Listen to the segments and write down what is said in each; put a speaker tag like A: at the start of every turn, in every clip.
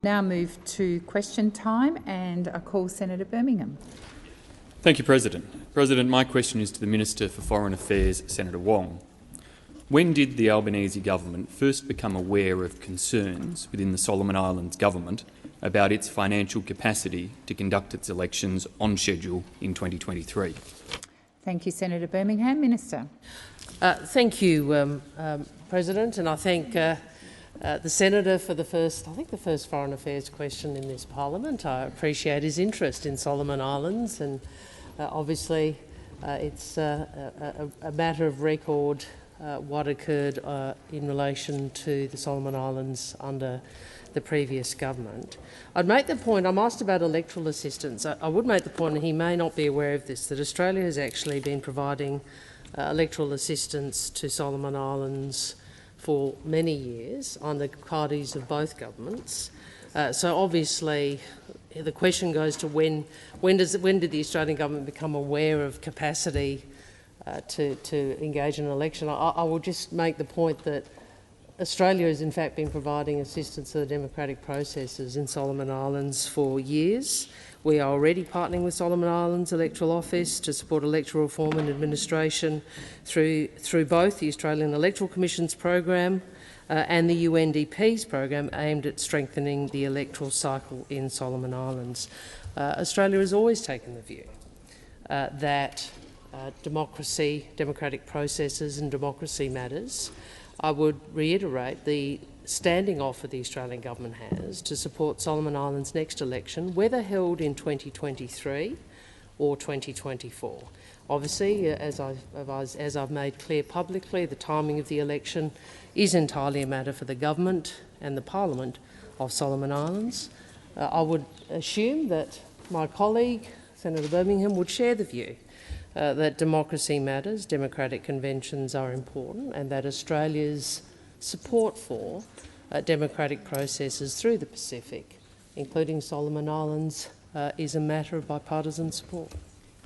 A: Now move to question time, and I call Senator Birmingham.
B: Thank you, President. President, my question is to the Minister for Foreign Affairs, Senator Wong. When did the Albanese government first become aware of concerns within the Solomon Islands government about its financial capacity to conduct its elections on schedule in 2023?
A: Thank you, Senator Birmingham. Minister.
C: Thank you, President, and I thank the Senator for the first Foreign Affairs question in this Parliament. I appreciate his interest in Solomon Islands, and obviously it's a matter of record what occurred in relation to the Solomon Islands under the previous government. I'd make the point, I'm asked about electoral assistance. I would make the point, and he may not be aware of this, that Australia has actually been providing electoral assistance to Solomon Islands for many years under parties of both governments. So obviously the question goes to when did the Australian government become aware of capacity to engage in an election. I will just make the point that Australia has in fact been providing assistance to the democratic processes in Solomon Islands for years. We are already partnering with Solomon Islands Electoral Office to support electoral reform and administration through both the Australian Electoral Commission's program and the UNDP's program aimed at strengthening the electoral cycle in Solomon Islands. Australia has always taken the view that democracy, democratic processes and democracy matters. I would reiterate the standing offer the Australian government has to support Solomon Islands' next election, whether held in 2023 or 2024. Obviously, as I've made clear publicly, the timing of the election is entirely a matter for the government and the Parliament of Solomon Islands. I would assume that my colleague, Senator Birmingham, would share the view that democracy matters, democratic conventions are important, and that Australia's support for democratic processes through the Pacific, including Solomon Islands, is a matter of bipartisan support.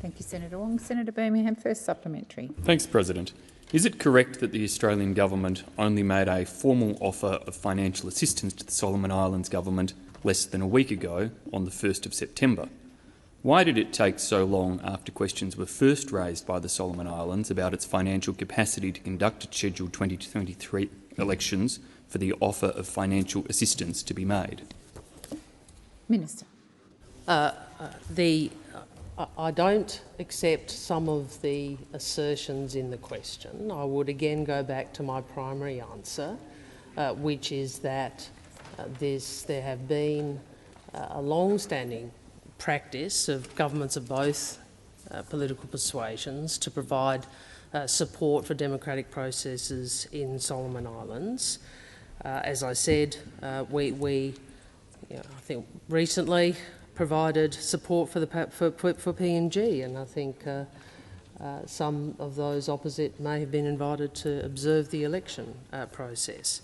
A: Thank you, Senator Wong. Senator Birmingham, first supplementary.
B: Thanks, President. Is it correct that the Australian government only made a formal offer of financial assistance to the Solomon Islands government less than a week ago, on the 1st of September? Why did it take so long after questions were first raised by the Solomon Islands about its financial capacity to conduct its scheduled 2023 elections for the offer of financial assistance to be made?
A: Minister.
C: I don't accept some of the assertions in the question. I would again go back to my primary answer, which is that there have been a long-standing practice of governments of both political persuasions to provide support for democratic processes in Solomon Islands. As I said, we I think recently provided support for PNG, and I think some of those opposite may have been invited to observe the election process.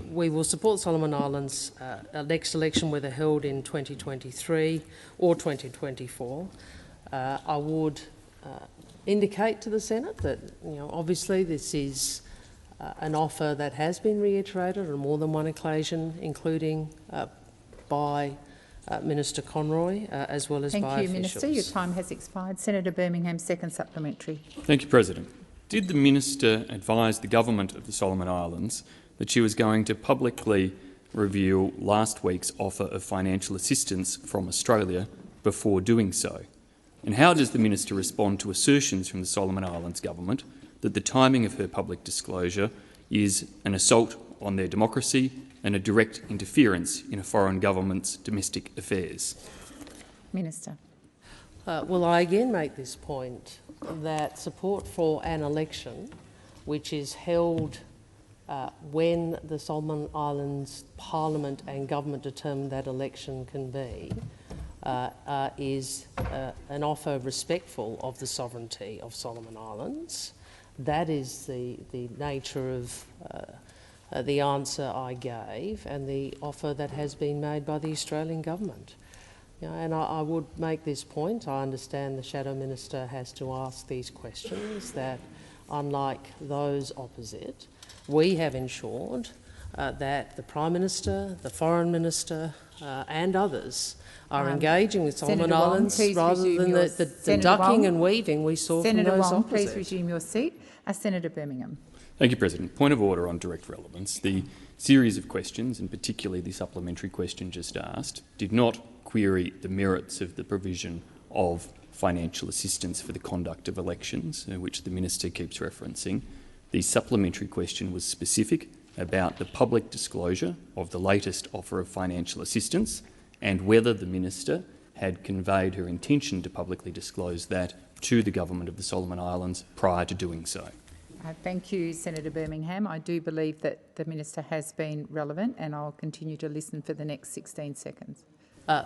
C: We will support Solomon Islands' next election, whether held in 2023 or 2024. I would indicate to the Senate that, obviously this is an offer that has been reiterated on more than one occasion, including by Minister Conroy, as well as by officials.
A: Thank you, Minister. Your time has expired. Senator Birmingham, second supplementary.
B: Thank you, President. Did the Minister advise the government of the Solomon Islands that she was going to publicly reveal last week's offer of financial assistance from Australia before doing so? And how does the Minister respond to assertions from the Solomon Islands government that the timing of her public disclosure is an assault on their democracy and a direct interference in a foreign government's domestic affairs?
A: Minister.
C: Well, I again make this point that support for an election which is held when the Solomon Islands Parliament and government determine that election can be, is an offer respectful of the sovereignty of Solomon Islands. That is the nature of the answer I gave and the offer that has been made by the Australian government. And I would make this point. I understand the Shadow Minister has to ask these questions, that unlike those opposite, we have ensured that the Prime Minister, the Foreign Minister and others are engaging with Solomon
A: Senator Wong,
C: Islands
A: please
C: rather
A: resume
C: than
A: your-
C: the
A: Senator
C: ducking
A: Wong.
C: and weaving we saw
A: Senator
C: from those
A: Wong,
C: opposite.
A: please resume your seat. Senator Birmingham.
B: Thank you, President. Point of order on direct relevance. The series of questions, and particularly the supplementary question just asked, did not query the merits of the provision of financial assistance for the conduct of elections, which the Minister keeps referencing. The supplementary question was specific about the public disclosure of the latest offer of financial assistance and whether the Minister had conveyed her intention to publicly disclose that to the Government of the Solomon Islands prior to doing so.
A: Thank you, Senator Birmingham. I do believe that the Minister has been relevant, and I'll continue to listen for the next 16 seconds.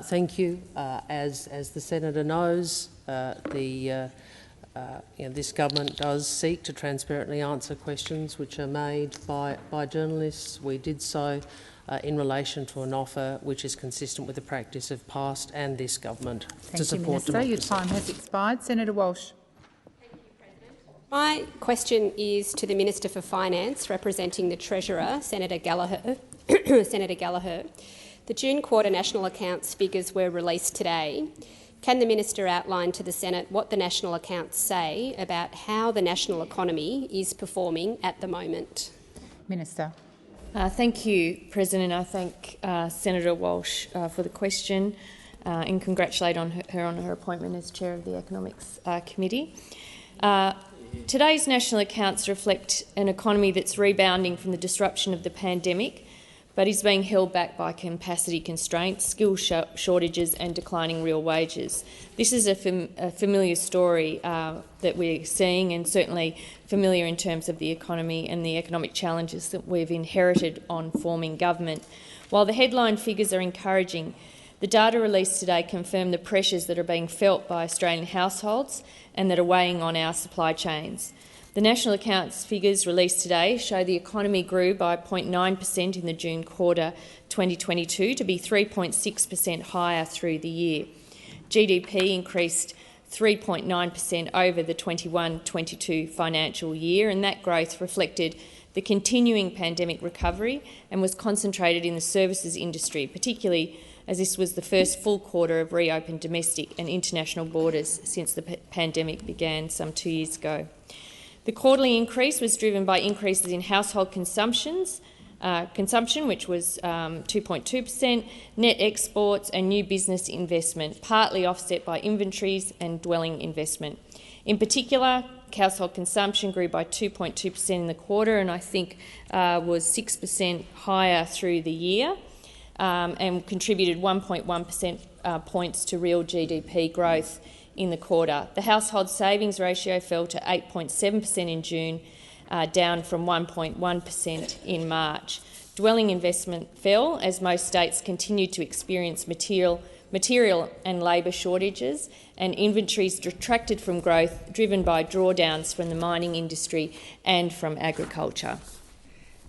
C: Thank you. As the Senator knows, this government does seek to transparently answer questions which are made by journalists. We did so in relation to an offer which is consistent with the practice of past and this government to support
A: Thank you, Minister. Your
C: democracy.
A: time has expired. Senator Walsh.
D: My question is to the Minister for Finance, representing the Treasurer, Senator Gallagher. Senator Gallagher. The June quarter national accounts figures were released today. Can the Minister outline to the Senate what the national accounts say about how the national economy is performing at the moment?
A: Minister.
E: Thank you, President. I thank Senator Walsh for the question and congratulate her on her appointment as Chair of the Economics Committee. Today's national accounts reflect an economy that's rebounding from the disruption of the pandemic, but is being held back by capacity constraints, skill shortages and declining real wages. This is a familiar story that we're seeing, and certainly familiar in terms of the economy and the economic challenges that we've inherited on forming government. While the headline figures are encouraging, the data released today confirm the pressures that are being felt by Australian households and that are weighing on our supply chains. The national accounts figures released today show the economy grew by 0.9% in the June quarter 2022 to be 3.6% higher through the year. GDP increased 3.9% over the 21-22 financial year, and that growth reflected the continuing pandemic recovery and was concentrated in the services industry, particularly as this was the first full quarter of reopened domestic and international borders since the pandemic began some 2 years ago. The quarterly increase was driven by increases in household consumption, which was 2.2%, net exports and new business investment, partly offset by inventories and dwelling investment. In particular, household consumption grew by 2.2% in the quarter and I think was 6% higher through the year. And contributed 1.1% points to real GDP growth in the quarter. The household savings ratio fell to 8.7% in June, down from 1.1% in March. Dwelling investment fell as most states continued to experience material and labour shortages, and inventories detracted from growth driven by drawdowns from the mining industry and from agriculture.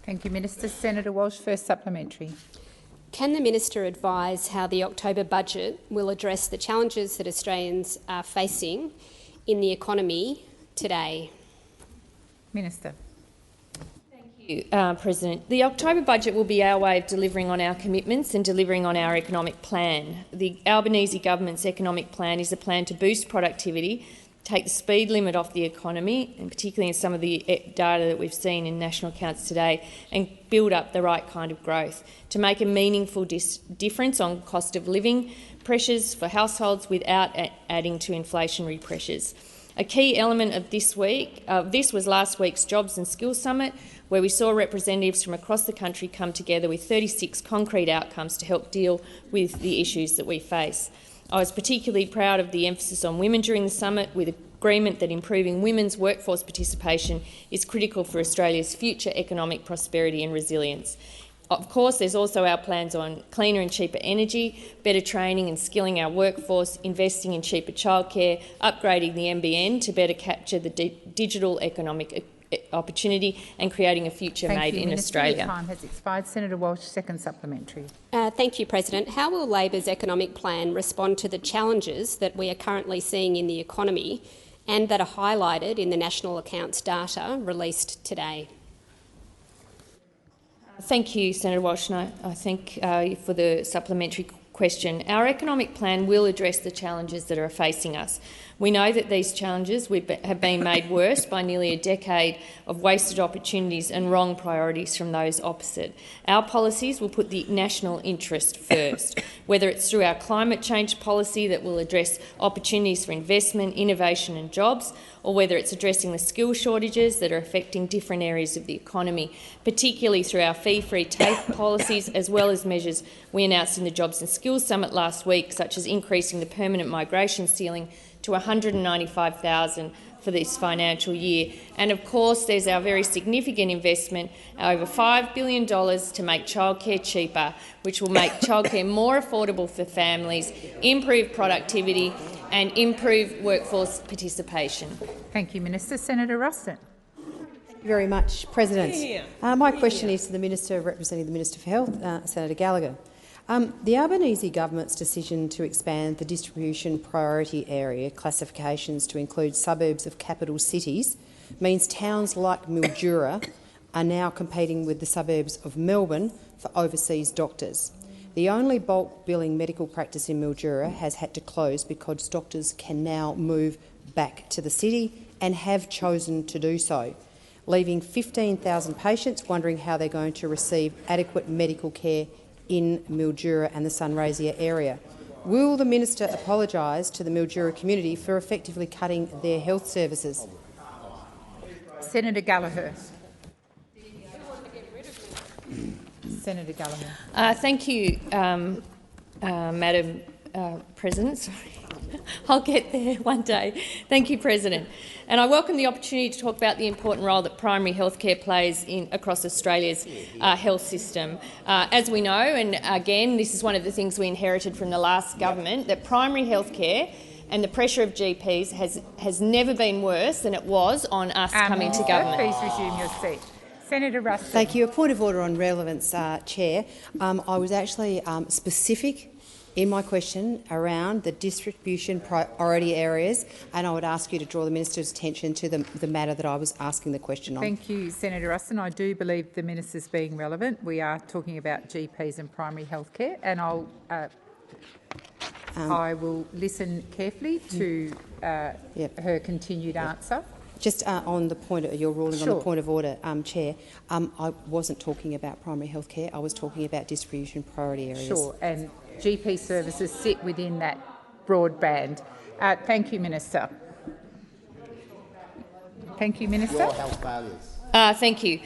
A: Thank you, Minister. Senator Walsh, first supplementary.
D: Can the Minister advise how the October budget will address the challenges that Australians are facing in the economy today?
A: Minister.
E: Thank you, President. The October budget will be our way of delivering on our commitments and delivering on our economic plan. The Albanese government's economic plan is a plan to boost productivity, take the speed limit off the economy, and particularly in some of the data that we've seen in national accounts today, and build up the right kind of growth to make a meaningful difference on cost of living pressures for households without adding to inflationary pressures. A key element of this was last week's Jobs and Skills Summit, where we saw representatives from across the country come together with 36 concrete outcomes to help deal with the issues that we face. I was particularly proud of the emphasis on women during the summit, with agreement that improving women's workforce participation is critical for Australia's future economic prosperity and resilience. Of course, there's also our plans on cleaner and cheaper energy, better training and skilling our workforce, investing in cheaper childcare, upgrading the NBN to better capture the digital economic opportunity and creating a future made in Australia.
A: Your time has expired. Senator Walsh, second supplementary.
D: Thank you, President. How will Labor's economic plan respond to the challenges that we are currently seeing in the economy and that are highlighted in the national accounts data released today?
E: Thank you, Senator Walsh, and I thank you for the supplementary question. Our economic plan will address the challenges that are facing us. We know that these challenges have been made worse by nearly a decade of wasted opportunities and wrong priorities from those opposite. Our policies will put the national interest first, whether it's through our climate change policy that will address opportunities for investment, innovation and jobs, or whether it's addressing the skill shortages that are affecting different areas of the economy, particularly through our fee-free TAFE policies, as well as measures we announced in the Jobs and Skills Summit last week, such as increasing the permanent migration ceiling to 195,000 for this financial year. And of course, there's our very significant investment, over $5 billion to make childcare cheaper, which will make childcare more affordable for families, improve productivity and improve workforce participation.
A: Thank you, Minister. Senator Ruston.
F: Thank you very much, President. My question is to the Minister representing the Minister for Health, Senator Gallagher. The Albanese government's decision to expand the distribution priority area classifications to include suburbs of capital cities means towns like Mildura are now competing with the suburbs of Melbourne for overseas doctors. The only bulk billing medical practice in Mildura has had to close because doctors can now move back to the city and have chosen to do so, leaving 15,000 patients wondering how they're going to receive adequate medical care in Mildura and the Sunraysia area. Will the Minister apologise to the Mildura community for effectively cutting their health services?
A: Senator Gallagher. Senator Gallagher.
E: Thank you, Madam President. Sorry. I'll get there one day. Thank you, President. And I welcome the opportunity to talk about the important role that primary healthcare plays across Australia's health system. As we know, and again, this is one of the things we inherited from the last government, that primary healthcare and the pressure of GPs has never been worse than it was on us coming to government.
A: Please resume your seat. Senator Ruston.
F: Thank you. A point of order on relevance, Chair. I was actually specific in my question around the distribution priority areas, and I would ask you to draw the Minister's attention to the matter that I was asking the question on.
A: Thank you, Senator Ruston. I do believe the Minister's being relevant. We are talking about GPs and primary health care, and I will listen carefully to her continued answer.
F: Just on the point of your ruling
A: Sure.
F: on the point of order, Chair, I wasn't talking about primary health care. I was talking about distribution priority areas.
A: Sure, and GP services sit within that broad band. Thank you, Minister. Thank you, Minister.
E: Thank you.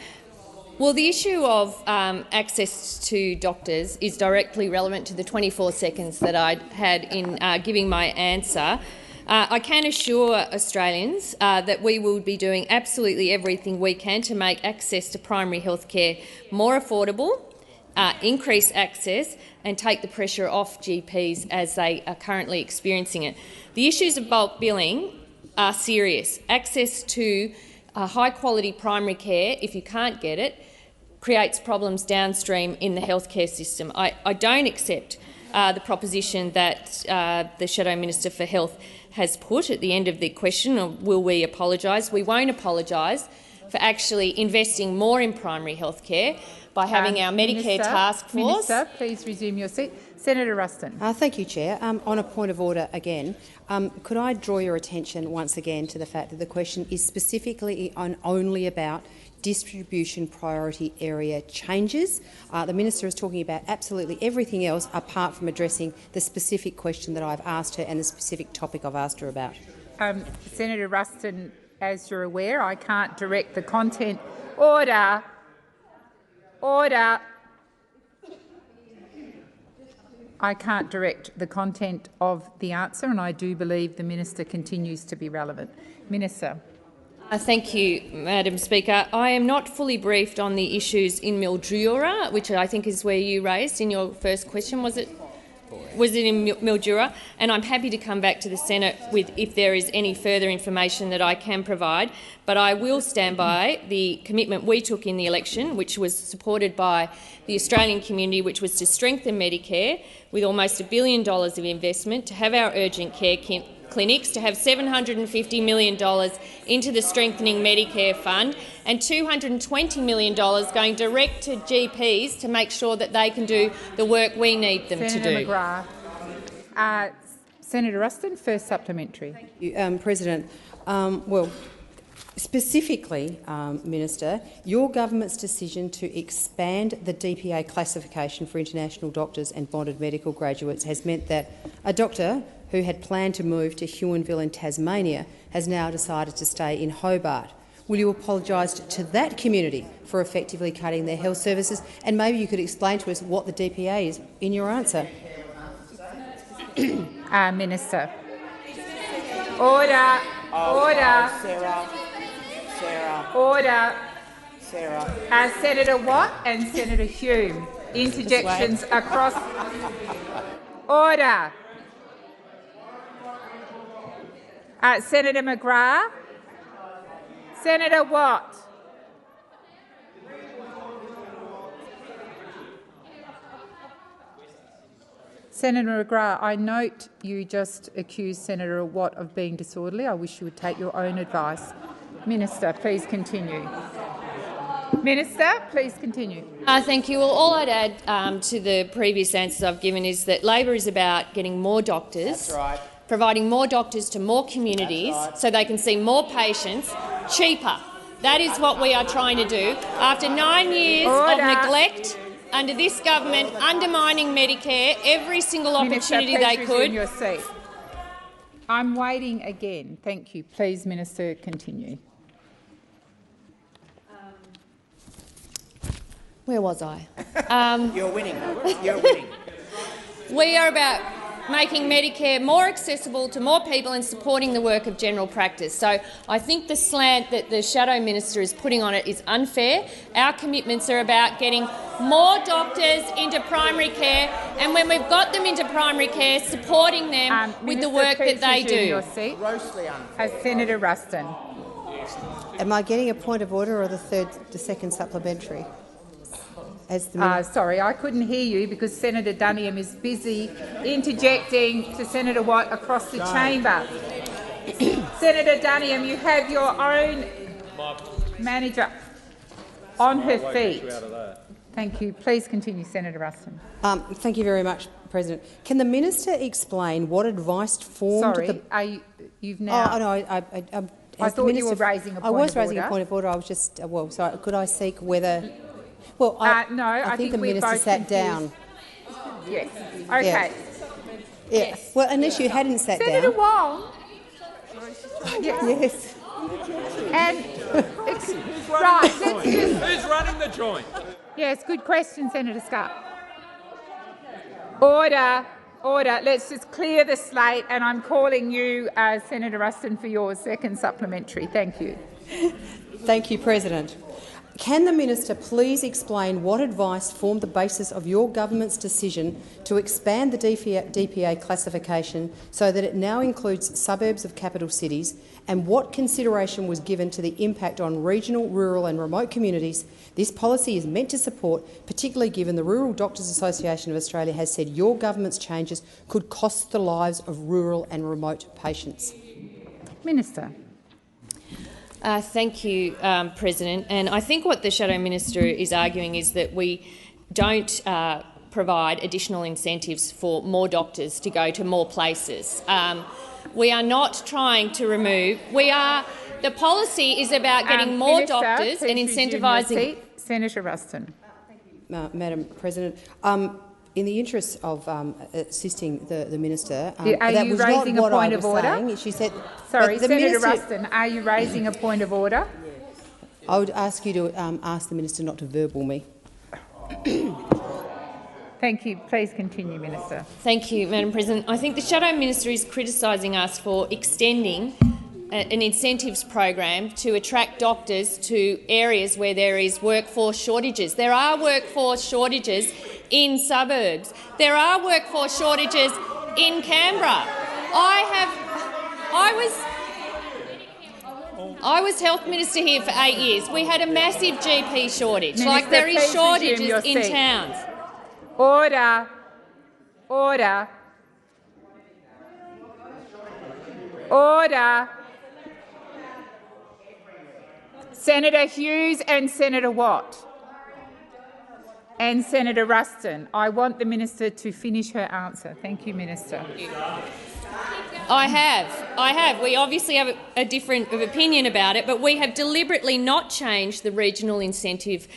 E: Well, the issue of access to doctors is directly relevant to the 24 seconds that I had in giving my answer. I can assure Australians that we will be doing absolutely everything we can to make access to primary health care more affordable, increase access and take the pressure off GPs as they are currently experiencing it. The issues of bulk billing are serious. Access to high-quality primary care, if you can't get it, creates problems downstream in the healthcare system. I don't accept the proposition that the Shadow Minister for Health has put at the end of the question, or will we apologise? We won't apologise for actually investing more in primary health care by having our Medicare task force.
A: Minister, please resume your seat. Senator Ruston.
F: Thank you, Chair. On a point of order again, could I draw your attention once again to the fact that the question is specifically only about distribution priority area changes. The Minister is talking about absolutely everything else apart from addressing the specific question that I've asked her and the specific topic I've asked her about.
A: Senator Ruston, as you're aware, I can't direct the content. Order. Order. I can't direct the content of the answer, and I do believe the Minister continues to be relevant. Minister.
E: Thank you, Madam Speaker. I am not fully briefed on the issues in Mildura, which I think is where you raised in your first question. Was it in Mildura? And I'm happy to come back to the Senate if there is any further information that I can provide. But I will stand by the commitment we took in the election, which was supported by the Australian community, which was to strengthen Medicare with almost $1 billion of investment, to have our urgent care clinics to have $750 million into the Strengthening Medicare Fund and $220 million going direct to GPs to make sure that they can do the work we need them to
A: Senator
E: do.
A: McGrath. Senator Ruston, first supplementary.
F: Thank you, President. Well, specifically, Minister, your government's decision to expand the DPA classification for international doctors and bonded medical graduates has meant that a doctor who had planned to move to Huonville in Tasmania has now decided to stay in Hobart. Will you apologise to that community for effectively cutting their health services? And maybe you could explain to us what the DPA is in your answer.
A: Minister. Order. Order.
G: Sarah.
A: Order.
G: Sarah.
A: Senator Watt and Senator Hume. Interjections across. Order. Senator McGrath. Senator Watt. Senator McGrath, I note you just accused Senator Watt of being disorderly. I wish you would take your own advice. Minister, please continue. Minister, please continue.
E: Thank you. Well, all I'd add to the previous answers I've given is that Labor is about getting more doctors,
G: That's right.
E: providing more doctors to more communities so they can see more patients cheaper. That is what we are trying to do. After 9 years of neglect under this government, undermining Medicare, every single opportunity
A: Minister,
E: they
A: please
E: could.
A: resume your seat. I'm waiting again. Thank you. Please, Minister, continue.
E: Where was I?
G: You're winning. You're winning.
E: We are about making Medicare more accessible to more people and supporting the work of general practice. So I think the slant that the Shadow Minister is putting on it is unfair. Our commitments are about getting more doctors into primary care, and when we've got them into primary care, supporting them with the work that they do.
A: Your seat.
G: Grossly unfair.
A: Senator Ruston.
F: Am I getting a point of order or the second supplementary? As the
A: Sorry, I couldn't hear you because Senator Duniam is busy interjecting to Senator Watt across the chamber. Senator Duniam, you have your own manager on her feet. Thank you. Please continue, Senator Ruston.
F: Thank you very much, President. Can the minister explain what advice formed
A: Sorry, you've now...
F: Oh, no,
A: I thought you were raising a point of order.
F: I was raising a point of order. I was just... well, sorry, could I seek whether... Well,
A: no, I
F: think the
A: we're
F: minister
A: both
F: sat
A: confused.
F: down.
A: Yes. Okay.
F: Yeah. Well, unless you hadn't sat
A: Senator
F: down.
A: Wong.
F: Yes.
A: And right,
H: Who's running the joint?
A: yes, good question, Senator Scott. Order. Order. Let's just clear the slate, and I'm calling you, Senator Ruston, for your second supplementary. Thank you.
F: Thank you, President. Can the minister please explain what advice formed the basis of your government's decision to expand the DPA classification so that it now includes suburbs of capital cities, and what consideration was given to the impact on regional, rural and remote communities this policy is meant to support, particularly given the Rural Doctors Association of Australia has said your government's changes could cost the lives of rural and remote patients?
A: Minister.
E: Thank you, President. And I think what the Shadow Minister is arguing is that we don't provide additional incentives for more doctors to go to more places. We are not trying to remove. The policy is about getting more
A: Minister,
E: doctors and incentivising.
A: Senator Ruston.
F: Madam President, in the interest of assisting the minister,
A: Are
F: that
A: you
F: was
A: raising
F: not
A: a
F: what
A: point
F: I
A: of
F: was
A: order?
F: saying. She said,
A: Sorry,
F: but the
A: Senator
F: minister,
A: Ruston, are you raising a point of order?
F: I would ask you to ask the minister not to verbal me.
A: Thank you. Please continue, Minister.
E: Thank you, Madam President. I think the Shadow Minister is criticising us for extending an incentives program to attract doctors to areas where there is workforce shortages. There are workforce shortages in suburbs. There are workforce shortages in Canberra. I was Health Minister here for 8 years. We had a massive GP shortage.
A: Minister,
E: there is
A: please
E: shortages
A: resume your
E: in
A: seat.
E: towns.
A: Order. Order. Order. Senator Hughes and Senator Watt and Senator Ruston. I want the minister to finish her answer. Thank you, Minister.
E: I have. We obviously have a different opinion about it, but we have deliberately not changed the regional incentive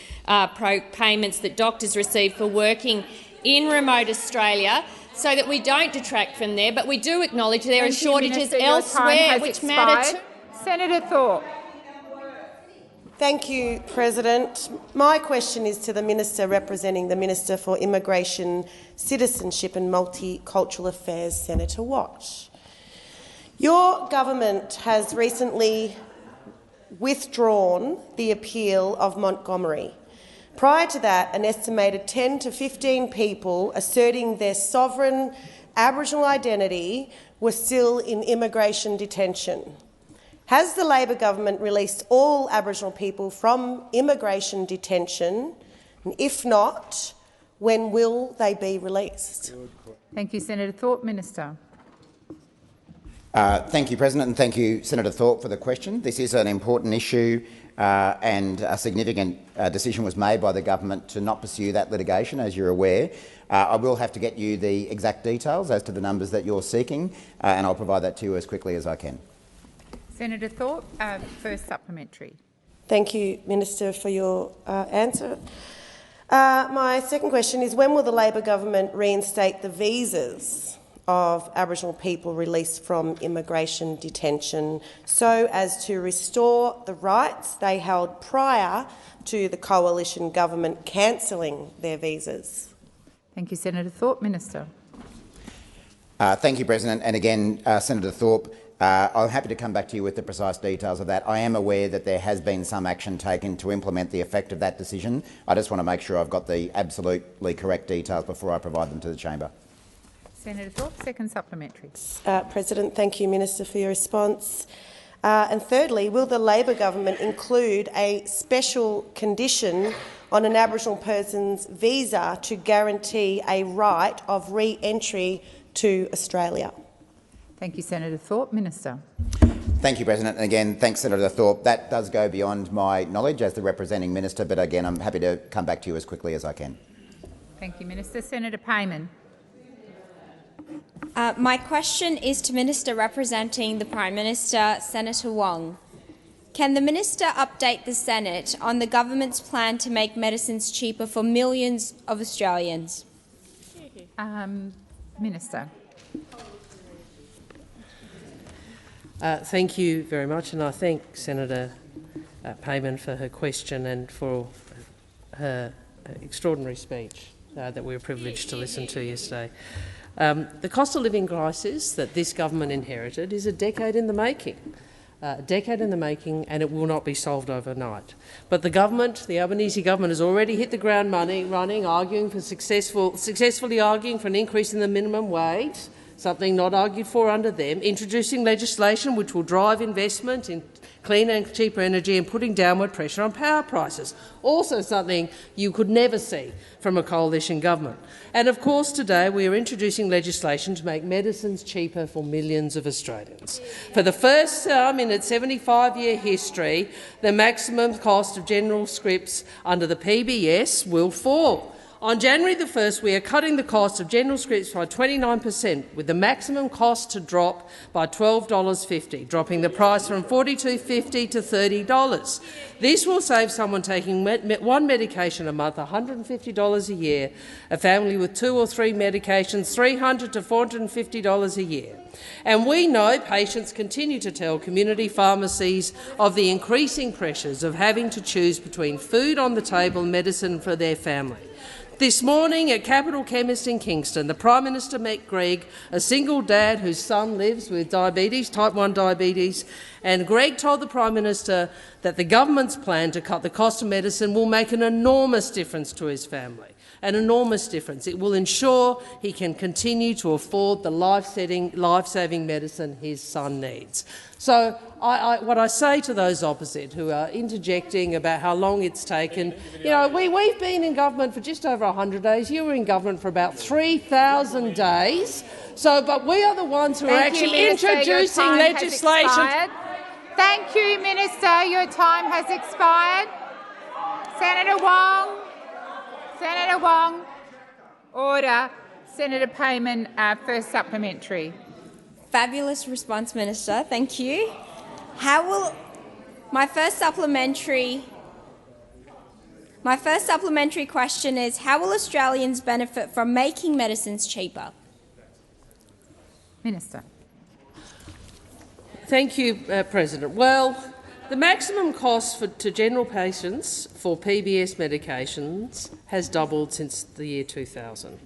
E: payments that doctors receive for working in remote Australia so that we don't detract from there, but we do acknowledge there are shortages elsewhere which matter too.
A: Senator Thorpe.
I: Thank you, President. My question is to the Minister representing the Minister for Immigration, Citizenship and Multicultural Affairs, Senator Watt. Your government has recently withdrawn the appeal of Montgomery. Prior to that, an estimated 10 to 15 people asserting their sovereign Aboriginal identity were still in immigration detention. Has the Labor government released all Aboriginal people from immigration detention? And if not, when will they be released?
A: Thank you, Senator Thorpe. Minister.
G: Thank you, President, and thank you, Senator Thorpe, for the question. This is an important issue and a significant decision was made by the government to not pursue that litigation, as you're aware. I will have to get you the exact details as to the numbers that you're seeking, and I'll provide that to you as quickly as I can.
A: Senator Thorpe, first supplementary.
I: Thank you, Minister, for your answer. My second question is, when will the Labor government reinstate the visas of Aboriginal people released from immigration detention so as to restore the rights they held prior to the coalition government cancelling their visas?
A: Thank you, Senator Thorpe. Minister.
G: Thank you, President. And again, Senator Thorpe, I'm happy to come back to you with the precise details of that. I am aware that there has been some action taken to implement the effect of that decision. I just want to make sure I've got the absolutely correct details before I provide them to the chamber.
A: Senator Thorpe, second supplementary.
I: President, thank you, Minister, for your response. And thirdly, will the Labor government include a special condition on an Aboriginal person's visa to guarantee a right of re-entry to Australia?
A: Thank you, Senator Thorpe. Minister.
G: Thank you, President. And again, thanks, Senator Thorpe. That does go beyond my knowledge as the representing minister, but again, I'm happy to come back to you as quickly as I can.
A: Thank you, Minister. Senator Payman.
J: My question is to Minister representing the Prime Minister, Senator Wong. Can the Minister update the Senate on the government's plan to make medicines cheaper for millions of Australians?
A: Minister.
C: Thank you very much, and I thank Senator Payman for her question and for her extraordinary speech that we were privileged to listen to yesterday. The cost of living crisis that this government inherited is a decade in the making. And it will not be solved overnight. But the government, the Albanese government, has already hit the ground running, successfully arguing for an increase in the minimum wage, something not argued for under them, introducing legislation which will drive investment in cleaner and cheaper energy and putting downward pressure on power prices, also something you could never see from a coalition government. And of course today we are introducing legislation to make medicines cheaper for millions of Australians. For the first time in its 75-year history, the maximum cost of general scripts under the PBS will fall. On January the 1st, we are cutting the cost of general scripts by 29%, with the maximum cost to drop by $12.50, dropping the price from $42.50 to $30. This will save someone taking one medication a month $150 a year, a family with 2 or 3 medications $300 to $450 a year. And we know patients continue to tell community pharmacies of the increasing pressures of having to choose between food on the table and medicine for their family. This morning at Capital Chemist in Kingston, the Prime Minister met Greg, a single dad whose son lives with diabetes, type 1 diabetes, and Greg told the Prime Minister that the government's plan to cut the cost of medicine will make an enormous difference to his family. An enormous difference. It will ensure he can continue to afford the life-saving medicine his son needs. So what I say to those opposite who are interjecting about how long it's taken, we've been in government for just over 100 days. You were in government for about 3,000 days. But we are the ones who are actually introducing legislation.
A: Thank you, Minister. Your time has expired. Senator Wong. Senator Wong. Order. Senator Payman, first supplementary.
J: Fabulous response, Minister. Thank you. My first supplementary question is, how will Australians benefit from making medicines cheaper?
A: Minister.
C: Thank you, President. Well, the maximum cost to general patients for PBS medications has doubled since the year 2000.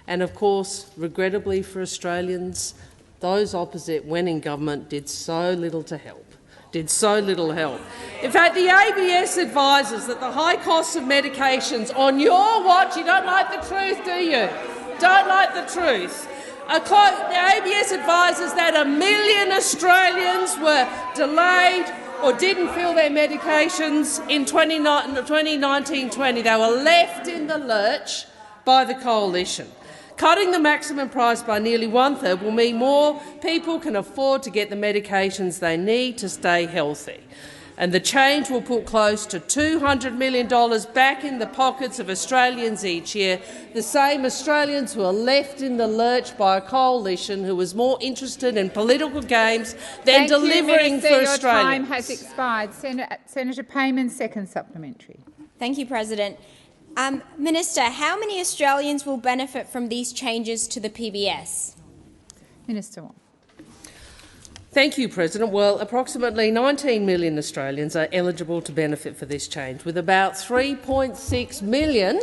C: And of course, regrettably for Australians, those opposite when in government did so little to help. In fact, the ABS advises that the high cost of medications on your watch— you don't like the truth, do you? Don't like the truth. The ABS advises that 1 million Australians were delayed or didn't fill their medications in 2019-20. They were left in the lurch by the coalition. Cutting the maximum price by nearly 1/3 will mean more people can afford to get the medications they need to stay healthy. And the change will put close to $200 million back in the pockets of Australians each year, the same Australians who are left in the lurch by a coalition who is more interested in political games than delivering for Australians.
A: Your time has expired. Senator Payman, second supplementary.
J: Thank you, President. Minister, how many Australians will benefit from these changes to the PBS?
A: Minister Wong.
C: Thank you, President. Well, approximately 19 million Australians are eligible to benefit for this change, with about 3.6 million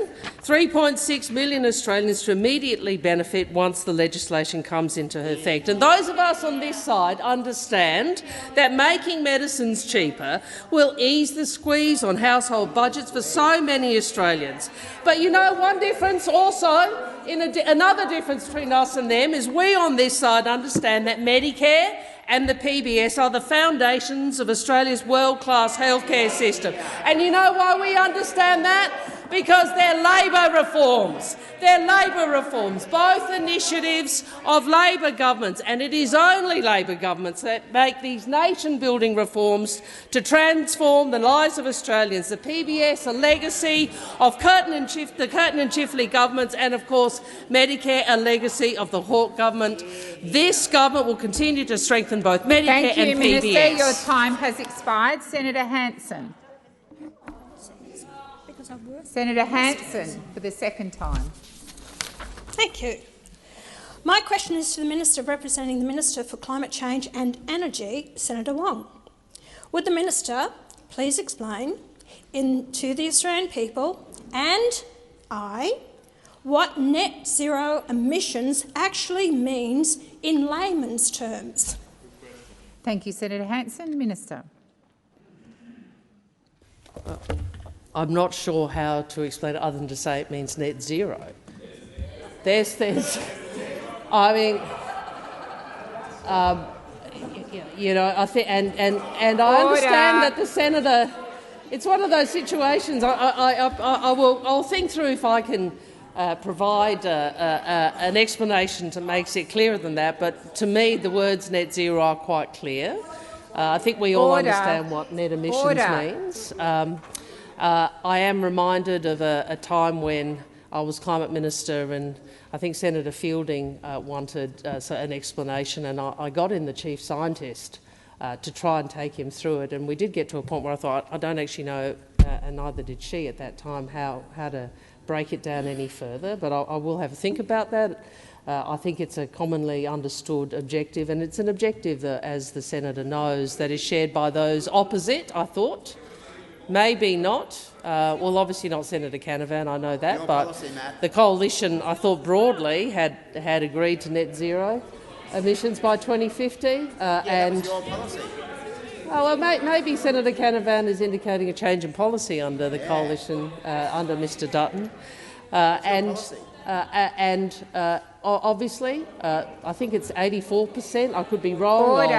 C: Australians to immediately benefit once the legislation comes into effect. And those of us on this side understand that making medicines cheaper will ease the squeeze on household budgets for so many Australians. But you know, one difference also, another difference between us and them, is we on this side understand that Medicare and the PBS are the foundations of Australia's world-class healthcare system. And you know why we understand that? Because they're Labor reforms. They're Labor reforms, both initiatives of Labor governments, and it is only Labor governments that make these nation-building reforms to transform the lives of Australians. The PBS, a legacy of the Curtin and Chifley governments, and of course Medicare, a legacy of the Hawke government. This government will continue to strengthen both Medicare and PBS.
A: Minister. Your time has expired. Senator Hanson. Senator Hanson for the second time.
K: Thank you. My question is to the Minister representing the Minister for Climate Change and Energy, Senator Wong. Would the Minister please explain to the Australian people and what net zero emissions actually means in layman's terms?
A: Thank you, Senator Hanson. Minister.
C: I'm not sure how to explain it other than to say it means net zero. I mean, you know, I think, and I understand that the senator. It's one of those situations. I'll think through if I can provide an explanation that makes it clearer than that. But to me, the words net zero are quite clear. I think we all understand what net emissions means. I am reminded of a time when I was Climate Minister and I think Senator Fielding wanted an explanation, and I got in the Chief Scientist to try and take him through it, and we did get to a point where I thought, I don't actually know, and neither did she at that time, how to break it down any further, but I will have a think about that. I think it's a commonly understood objective, and it's an objective that, as the Senator knows, that is shared by those opposite, I thought. Maybe not. Well, obviously not Senator Canavan, I know that, but the coalition, I thought broadly, had agreed to net zero emissions by 2050. That was your policy. Well, maybe Senator Canavan is indicating a change in policy under the coalition, under Mr Dutton. Obviously, I think it's 84%. I could be wrong.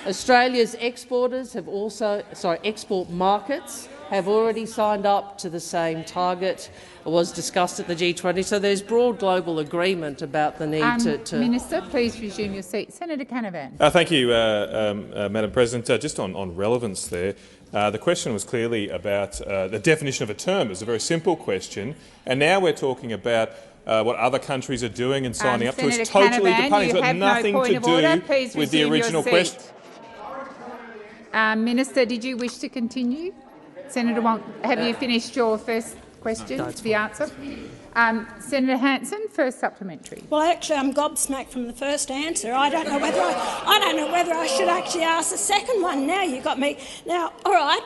C: Australia's exporters have also, export markets have already signed up to the same target. It was discussed at the G20, so there's broad global agreement about the need to...
A: Minister, please resume your seat. Senator Canavan.
L: Thank you, Madam President. Just on relevance there, the question was clearly about the definition of a term. It was a very simple question, and now we're talking about what other countries are doing and signing up to. It's totally departing. It's got nothing to do with the original question.
A: Minister, did you wish to continue? Senator Wong, have you finished your first question, the answer? Senator Hanson, first supplementary.
K: Well, actually, I'm gobsmacked from the first answer. I don't know whether I should actually ask the second one. Now you got me. Now, all right.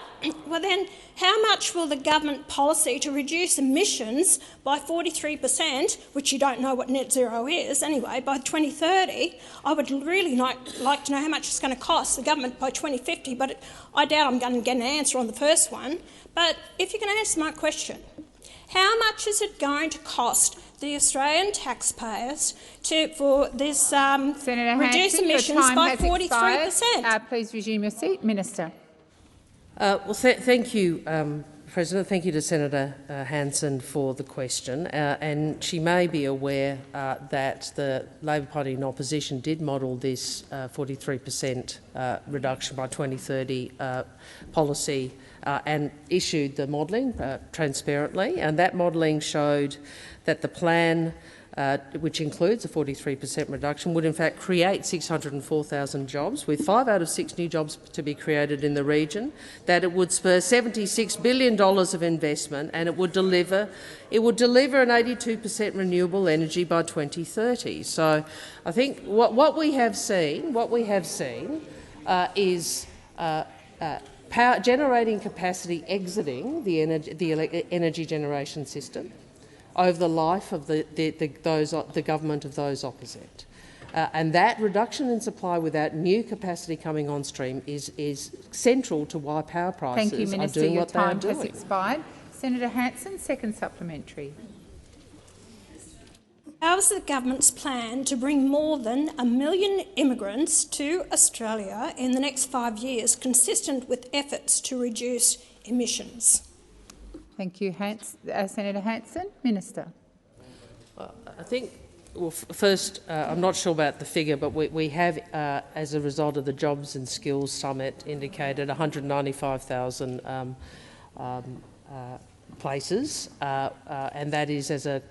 K: Well then, how much will the government policy to reduce emissions by 43%, which you don't know what net zero is anyway, by 2030? I would really like to know how much it's going to cost the government by 2050, but I doubt I'm going to get an answer on the first one. But if you can answer my question, how much is it going to cost the Australian taxpayers for this reduce emissions by 43%?
A: Please resume your seat. Minister.
C: Thank you, President. Thank you to Senator Hanson for the question. And she may be aware that the Labor Party in opposition did model this 43% reduction by 2030 policy and issued the modelling transparently. And that modelling showed that the plan, which includes a 43% reduction, would in fact create 604,000 jobs, with 5 out of 6 new jobs to be created in the region, that it would spur $76 billion of investment, and it would deliver an 82% renewable energy by 2030. So I think what we have seen is generating capacity exiting the energy generation system over the life of the government of those opposite. And that reduction in supply without new capacity coming on stream is central to why power prices
A: Thank you, Minister.
C: are doing what they are doing.
A: Your time has expired. Senator Hanson, second supplementary.
K: How is the government's plan to bring more than 1 million immigrants to Australia in the next 5 years consistent with efforts to reduce emissions?
A: Thank you, Senator Hanson. Minister.
C: I think, well, first, I'm not sure about the figure, but we have, as a result of the Jobs and Skills Summit, indicated 195,000 places, and that is as a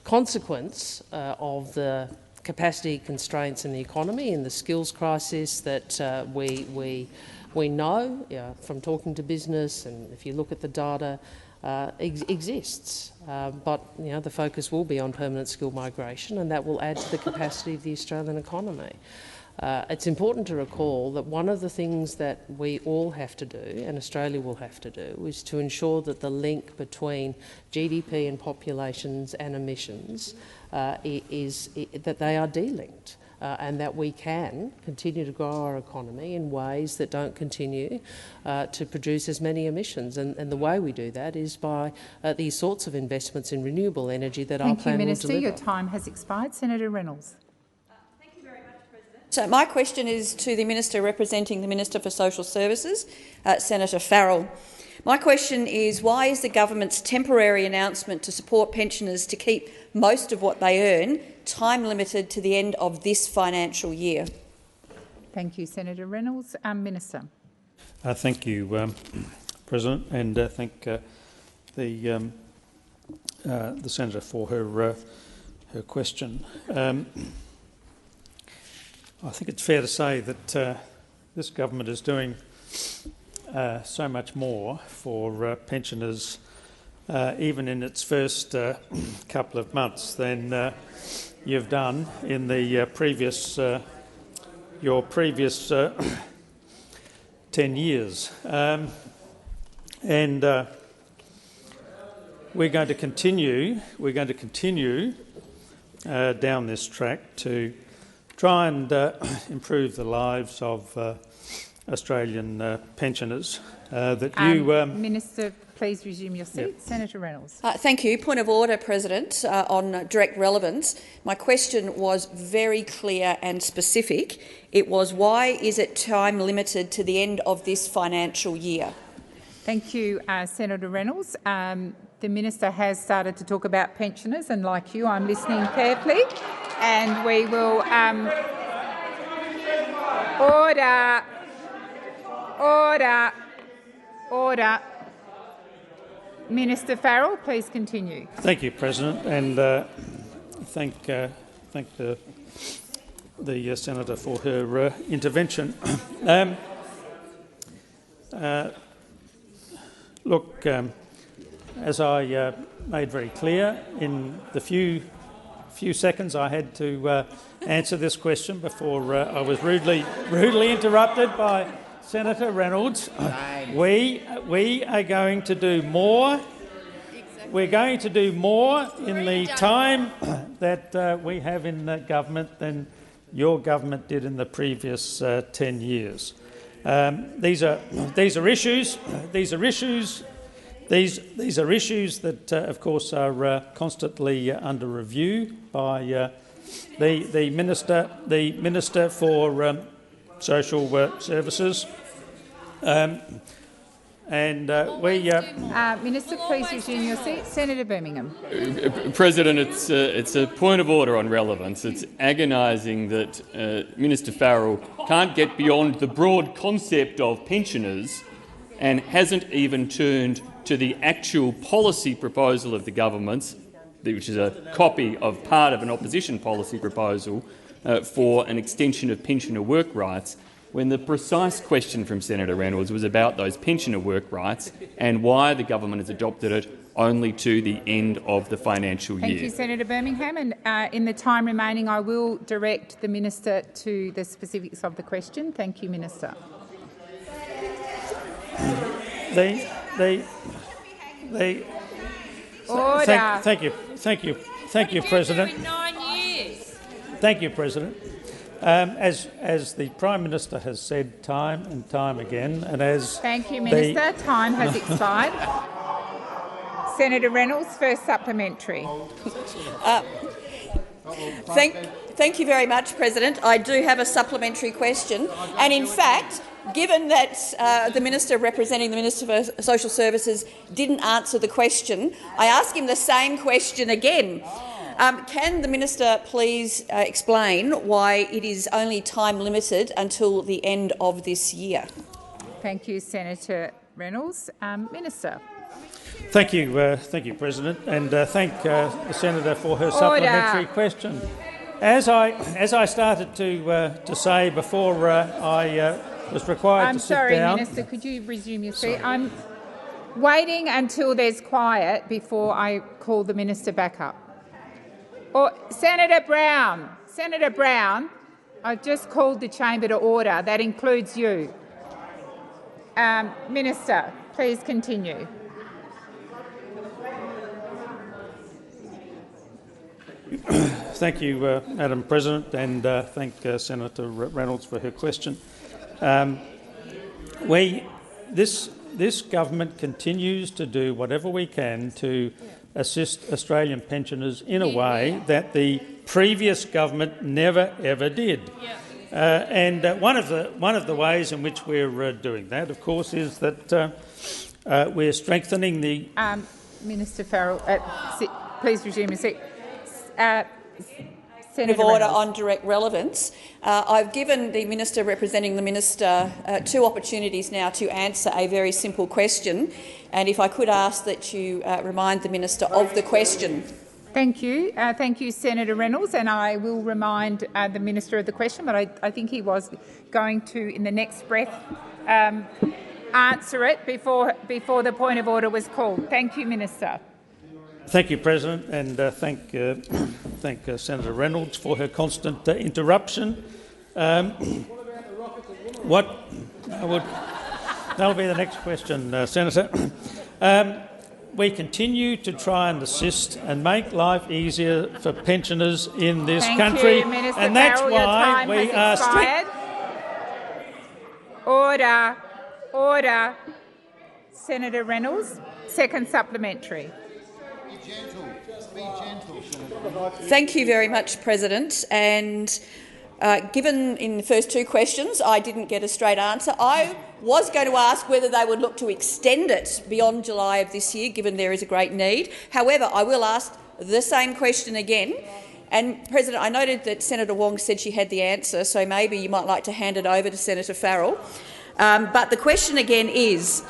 C: consequence of the capacity constraints in the economy and the skills crisis that we know from talking to business, and if you look at the data, exists. But the focus will be on permanent skill migration, and that will add to the capacity of the Australian economy. It's important to recall that one of the things that we all have to do, and Australia will have to do, is to ensure that the link between GDP and populations and emissions that they are delinked. And that we can continue to grow our economy in ways that don't continue to produce as many emissions. And the way we do that is by these sorts of investments in renewable energy that our plan will deliver.
A: Thank you, Minister. Your time has expired. Senator Reynolds.
M: Thank you very much, President. So my question is to the Minister representing the Minister for Social Services, Senator Farrell. My question is, why is the government's temporary announcement to support pensioners to keep most of what they earn time limited to the end of this financial year?
A: Thank you, Senator Reynolds. Minister.
N: Thank you, President, and thank the senator for her question. I think it's fair to say that this government is doing so much more for pensioners, even in its first couple of months, than you've done in the your previous 10 years. And we're going to continue down this track to try and improve the lives of Australian pensioners.
A: Minister, please resume your seat. Yep. Senator Reynolds.
M: Thank you. Point of order, President, on direct relevance. My question was very clear and specific. It was, why is it time limited to the end of this financial year?
A: Thank you, Senator Reynolds. The Minister has started to talk about pensioners, and like you, I'm listening carefully. And we will order. Minister Farrell, please continue.
N: Thank you, President, and thank the senator for her intervention. Look, as I made very clear in the few seconds I had to answer this question before I was rudely interrupted by Senator Reynolds, we are going to do more. We're going to do more in the time that we have in the government than your government did in the previous 10 years. These are issues that, of course, are constantly under review by the Minister for Social Services.
A: Minister, please resume your seat. Senator Birmingham.
B: President, it's a point of order on relevance. It's agonising that Minister Farrell can't get beyond the broad concept of pensioners and hasn't even turned to the actual policy proposal of the government's, which is a copy of part of an opposition policy proposal for an extension of pensioner work rights, when the precise question from Senator Reynolds was about those pensioner work rights and why the government has adopted it only to the end of the financial year.
A: Thank you, Senator Birmingham. And in the time remaining, I will direct the Minister to the specifics of the question. Thank you, Minister.
N: Order. Thank you, President. Thank you, President. As the Prime Minister has said time and time again, and as
A: thank you, Minister. Time has expired. Senator Reynolds, first supplementary.
M: Thank you very much, President. I do have a supplementary question, and in fact, given that the Minister representing the Minister for Social Services didn't answer the question, I ask him the same question again. Can the Minister please explain why it is only time limited until the end of this year?
A: Thank you, Senator Reynolds. Minister.
N: Thank you, President, and thank the Senator for her supplementary question. As I started to say before I was required to sit down.
A: I'm sorry, Minister. Could you resume your seat? I'm waiting until there's quiet before I call the Minister back up. Senator Brown, I've just called the chamber to order. That includes you. Minister, please continue.
N: Thank you, Madam President, and thank Senator Reynolds for her question. This government continues to do whatever we can to assist Australian pensioners in a way that the previous government never ever did. And one of the ways in which we're doing that, of course, is that we're strengthening the.
A: Minister Farrell, please resume your seat.
M: Of order on direct relevance. I've given the Minister representing the Minister two opportunities now to answer a very simple question, and if I could ask that you remind the Minister of the question.
A: Thank you. Thank you, Senator Reynolds, and I will remind the Minister of the question, but I think he was going to, in the next breath, answer it before the point of order was called. Thank you, Minister.
N: Thank you, President, and thank Senator Reynolds for her constant interruption. That'll be the next question, Senator. We continue to try and assist and make life easier for pensioners in this country,
A: Minister
N: and that's
A: Farrell,
N: why we are
A: Order. Senator Reynolds, second supplementary.
M: Thank you very much, President. And Given in the first two questions I didn't get a straight answer, I was going to ask whether they would look to extend it beyond July of this year, given there is a great need. However, I will ask the same question again. And, President, I noted that Senator Wong said she had the answer, so maybe you might like to hand it over to Senator Farrell. But the question again is,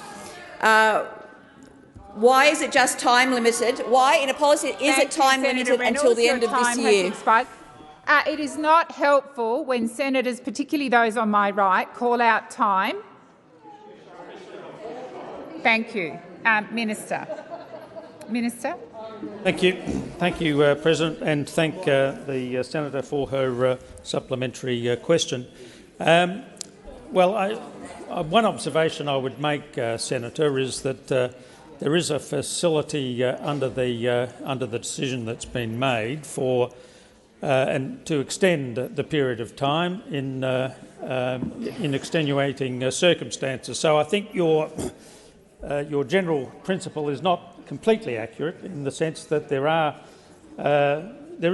M: why is it just time limited? Why, in a policy, is it time limited until the end of this year?
A: It is not helpful when senators, particularly those on my right, call out time. Thank you. Minister. Minister.
N: Thank you, President, and thank the senator for her supplementary question. Well, one observation I would make, Senator, is that there is a facility under the decision that's been made for and to extend the period of time in extenuating circumstances. So I think your general principle is not completely accurate in the sense that there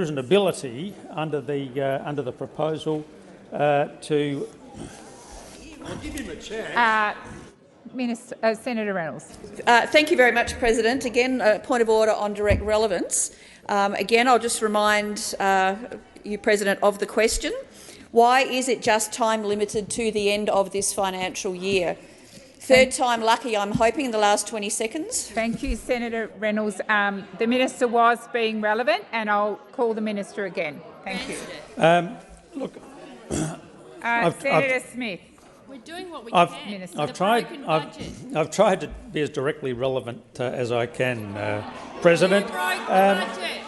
N: is an ability under the proposal to.
H: I'll give him a chance.
A: Senator Reynolds.
M: Thank you very much, President. Again, a point of order on direct relevance. Again, I'll just remind you, President, of the question. Why is it just time limited to the end of this financial year? Third time lucky, I'm hoping, in the last 20 seconds.
A: Thank you, Senator Reynolds. The minister was being relevant, and I'll call the minister again. Thank you.
N: Look,
A: Senator Smith.
E: We're doing what we can.
N: I've tried to be as directly relevant as I can, President.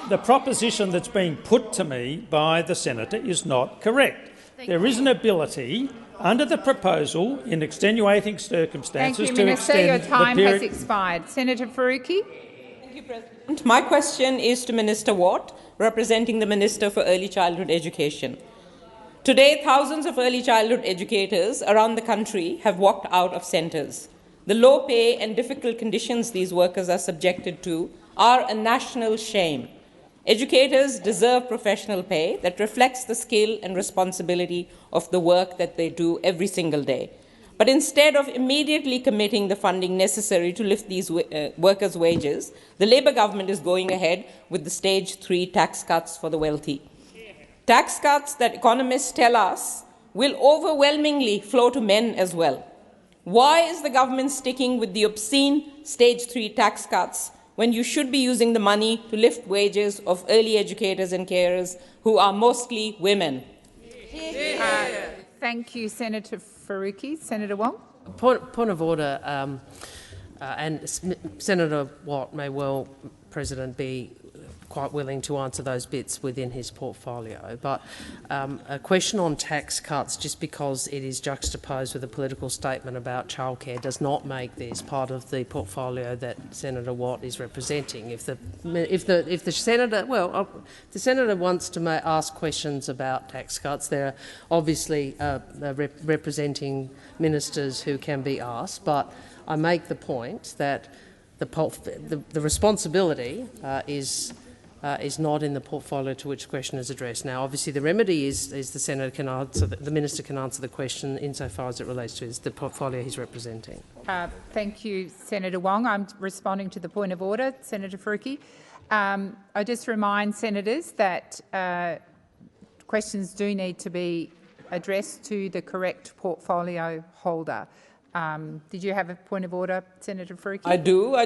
N: The proposition that's being put to me by the senator is not correct. There is an ability under the proposal in extenuating circumstances
A: to
N: Minister,
A: extend your time has expired. Senator Faruqi.
O: Thank you, President. My question is to Minister Watt, representing the Minister for Early Childhood Education. Today, thousands of early childhood educators around the country have walked out of centres. The low pay and difficult conditions these workers are subjected to are a national shame. Educators deserve professional pay that reflects the skill and responsibility of the work that they do every single day. But instead of immediately committing the funding necessary to lift these workers' wages, the Labour government is going ahead with the Stage 3 tax cuts for the wealthy. Tax cuts that economists tell us will overwhelmingly flow to men as well. Why is the government sticking with the obscene Stage 3 tax cuts when you should be using the money to lift wages of early educators and carers who are mostly women?
A: Thank you, Senator Faruqi. Senator Wong.
C: Point of order, and Senator Watt may well, President, be quite willing to answer those bits within his portfolio. But a question on tax cuts, just because it is juxtaposed with a political statement about childcare, does not make this part of the portfolio that Senator Watt is representing. If the senator wants to ask questions about tax cuts, there are obviously representing ministers who can be asked. But I make the point that the responsibility is not in the portfolio to which the question is addressed. Now, obviously, the remedy is the senator can answer, the minister can answer the question insofar as it relates to the portfolio he's representing.
A: Thank you, Senator Wong. I'm responding to the point of order, Senator Faruqi. I just remind senators that questions do need to be addressed to the correct portfolio holder. Did you have a point of order, Senator Faruqi?
O: I do.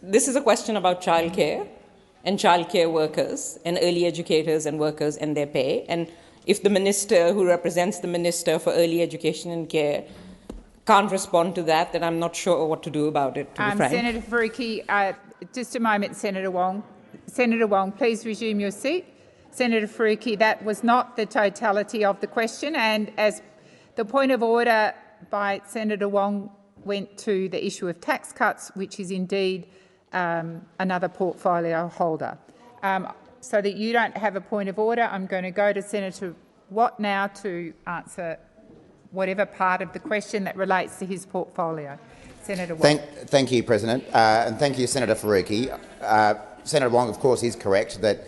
O: This is a question about childcare and childcare workers and early educators and workers and their pay. And if the minister who represents the Minister for Early Education and Care can't respond to that, then I'm not sure what to do about it, to be frank.
A: Senator Faruqi, just a moment, Senator Wong. Senator Wong, please resume your seat. Senator Faruqi, that was not the totality of the question, and as the point of order by Senator Wong went to the issue of tax cuts, which is indeed another portfolio holder. So that you don't have a point of order, I'm going to go to Senator Watt now to answer whatever part of the question that relates to his portfolio. Senator Watt.
G: Thank you, President, and thank you, Senator Faruqi. Senator Wong, of course, is correct that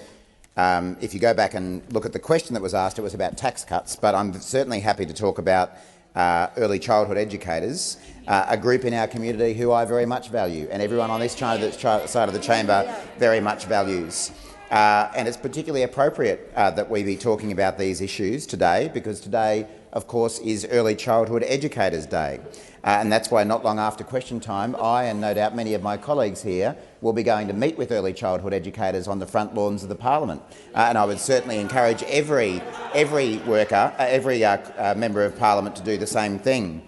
G: If you go back and look at the question that was asked, it was about tax cuts, but I'm certainly happy to talk about early childhood educators, a group in our community who I very much value, and everyone on this side of the chamber very much values. And it's particularly appropriate that we be talking about these issues today, because today, of course, is Early Childhood Educators Day. And that's why not long after question time, I and no doubt many of my colleagues here will be going to meet with early childhood educators on the front lawns of the parliament. And I would certainly encourage every member of parliament to do the same thing.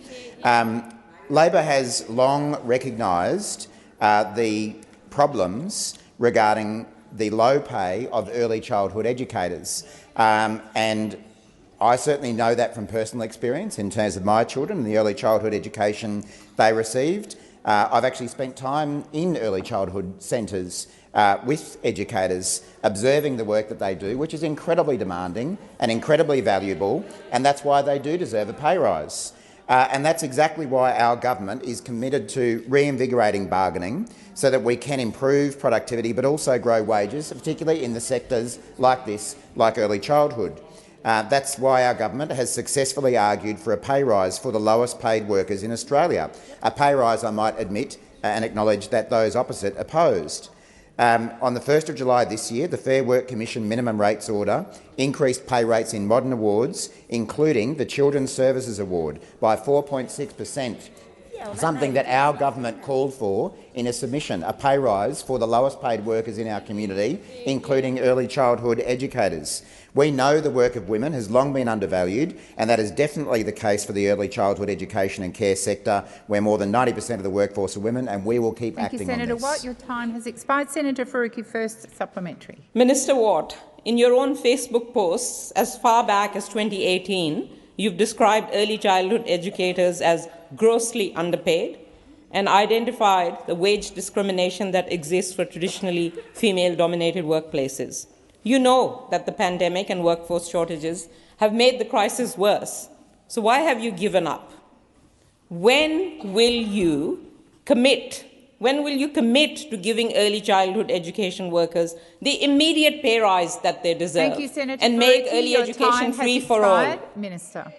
G: Labor has long recognised the problems regarding the low pay of early childhood educators, and I certainly know that from personal experience in terms of my children and the early childhood education they received. I've actually spent time in early childhood centres with educators, observing the work that they do, which is incredibly demanding and incredibly valuable, and that's why they do deserve a pay rise. And that's exactly why our government is committed to reinvigorating bargaining so that we can improve productivity but also grow wages, particularly in the sectors like this, like early childhood. That's why our government has successfully argued for a pay rise for the lowest paid workers in Australia, a pay rise, I might admit and acknowledge, that those opposite opposed. On the 1st of July this year, the Fair Work Commission minimum rates order increased pay rates in modern awards, including the Children's Services Award, by 4.6%, something that our government called for in a submission, a pay rise for the lowest paid workers in our community, including early childhood educators. We know the work of women has long been undervalued, and that is definitely the case for the early childhood education and care sector, where more than 90% of the workforce are women, and we will keep acting on this.
A: Thank you, Senator Watt. Your time has expired. Senator Faruqi, first supplementary.
O: Minister Watt, in your own Facebook posts as far back as 2018, you've described early childhood educators as grossly underpaid and identified the wage discrimination that exists for traditionally female-dominated workplaces. You know that the pandemic and workforce shortages have made the crisis worse. So why have you given up? When will you commit to giving early childhood education workers the immediate pay rise that they deserve?
A: Thank you, Senator
O: and make early education free for all?
A: Minister.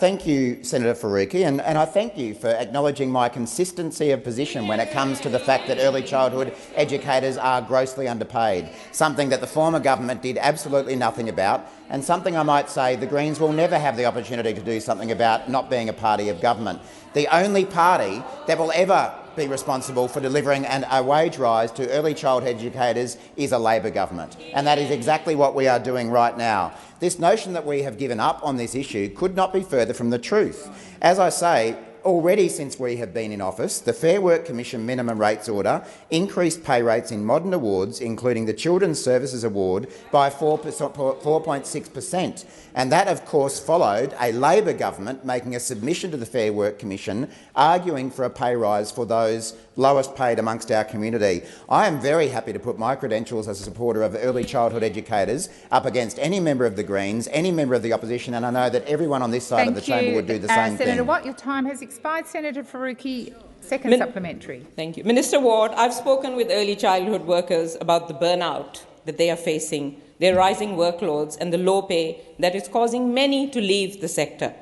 G: Thank you, Senator Faruqi, and I thank you for acknowledging my consistency of position when it comes to the fact that early childhood educators are grossly underpaid, something that the former government did absolutely nothing about, and something I might say the Greens will never have the opportunity to do something about, not being a party of government. The only party that will ever be responsible for delivering a wage rise to early childhood educators is a Labor government, and that is exactly what we are doing right now. This notion that we have given up on this issue could not be further from the truth. As I say, already since we have been in office, the Fair Work Commission minimum rates order increased pay rates in modern awards, including the Children's Services Award, by 4.6%. And that, of course, followed a Labor government making a submission to the Fair Work Commission arguing for a pay rise for those lowest paid amongst our community. I am very happy to put my credentials as a supporter of early childhood educators up against any member of the Greens, any member of the opposition, and I know that everyone on this side of the chamber would do the same thing.
A: Senator Watt, your time has expired. Senator Faruqi, second supplementary.
O: Thank you. Minister Watt, I've spoken with early childhood workers about the burnout that they are facing, their rising workloads and the low pay that is causing many to leave the sector.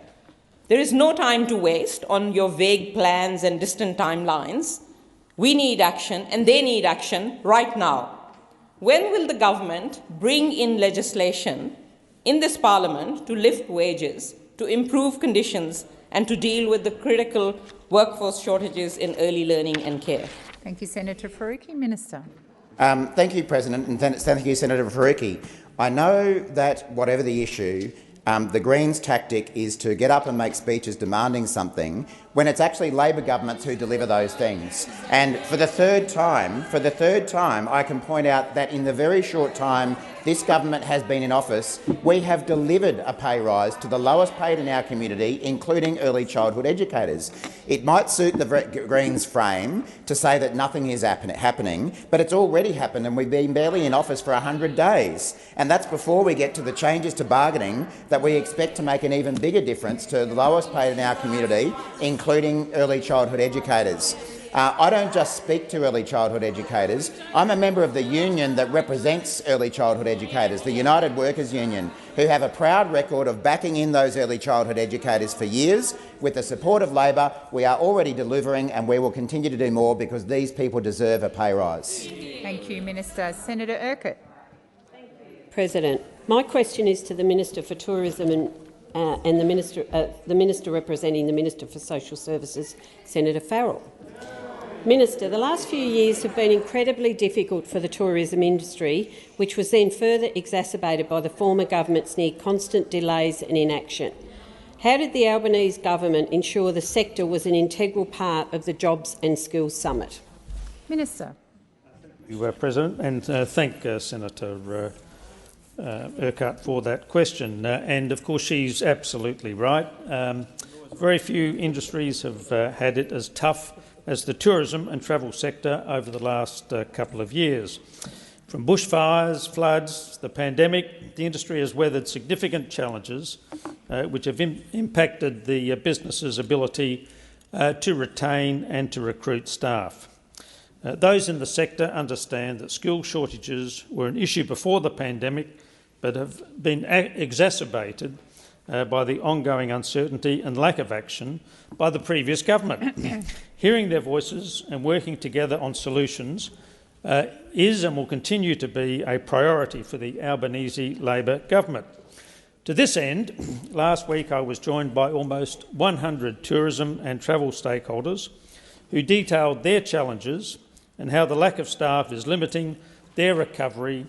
O: There is no time to waste on your vague plans and distant timelines. We need action, and they need action right now. When will the government bring in legislation in this parliament to lift wages, to improve conditions, and to deal with the critical workforce shortages in early learning and care?
A: Thank you, Senator Faruqi. Minister.
G: Thank you, President, and thank you, Senator Faruqi. I know that whatever the issue, the Greens' tactic is to get up and make speeches demanding something when it's actually Labor governments who deliver those things. And for the third time, I can point out that in the very short time this government has been in office, we have delivered a pay rise to the lowest paid in our community, including early childhood educators. It might suit the Greens' frame to say that nothing is happening, but it's already happened, and we've been barely in office for 100 days. And that's before we get to the changes to bargaining that we expect to make an even bigger difference to the lowest paid in our community, including early childhood educators. I don't just speak to early childhood educators. I'm a member of the union that represents early childhood educators, the United Workers Union, who have a proud record of backing in those early childhood educators for years. With the support of Labor, we are already delivering, and we will continue to do more because these people deserve a pay rise.
A: Thank you, Minister. Senator Urquhart.
P: President, my question is to the Minister for Tourism and the Minister representing the Minister for Social Services, Senator Farrell. Minister, the last few years have been incredibly difficult for the tourism industry, which was then further exacerbated by the former government's near constant delays and inaction. How did the Albanese government ensure the sector was an integral part of the Jobs and Skills Summit?
A: Minister.
N: Thank you, President, and thank Senator Urquhart for that question. And of course, she's absolutely right. Very few industries have had it as tough as the tourism and travel sector over the last couple of years. From bushfires, floods, the pandemic, the industry has weathered significant challenges which have impacted the business's ability to retain and to recruit staff. Those in the sector understand that skill shortages were an issue before the pandemic, but have been exacerbated by the ongoing uncertainty and lack of action by the previous government. Hearing their voices and working together on solutions is and will continue to be a priority for the Albanese Labor government. To this end, last week I was joined by almost 100 tourism and travel stakeholders who detailed their challenges and how the lack of staff is limiting their recovery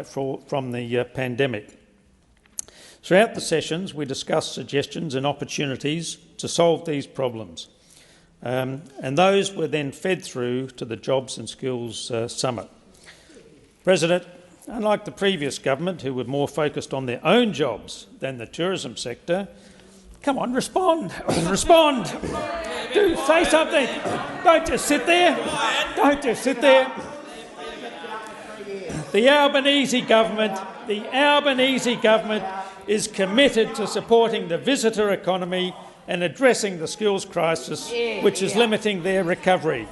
N: from the pandemic. Throughout the sessions, we discussed suggestions and opportunities to solve these problems, and those were then fed through to the Jobs and Skills Summit. President, unlike the previous government, who were more focused on their own jobs than the tourism sector, come on, respond, respond, do say something, don't just sit there, don't just sit there. The Albanese government is committed to supporting the visitor economy and addressing the skills crisis, which is limiting their recovery.